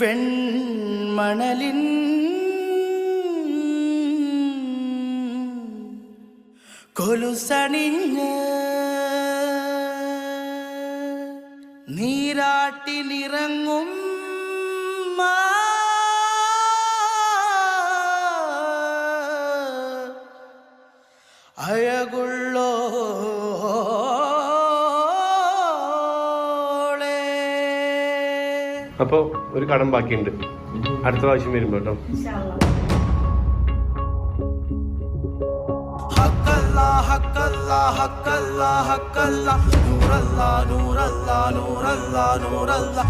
വെൺമണലിൻ കൊലുസണിഞ്ഞ് നീരാട്ടിനിറങ്ങും അഴകുള്ളോ അപ്പൊ ഒരു കടം ബാക്കിയുണ്ട്, അടുത്ത പ്രാവശ്യം വരുമ്പോ കേട്ടോ. നൂറല്ല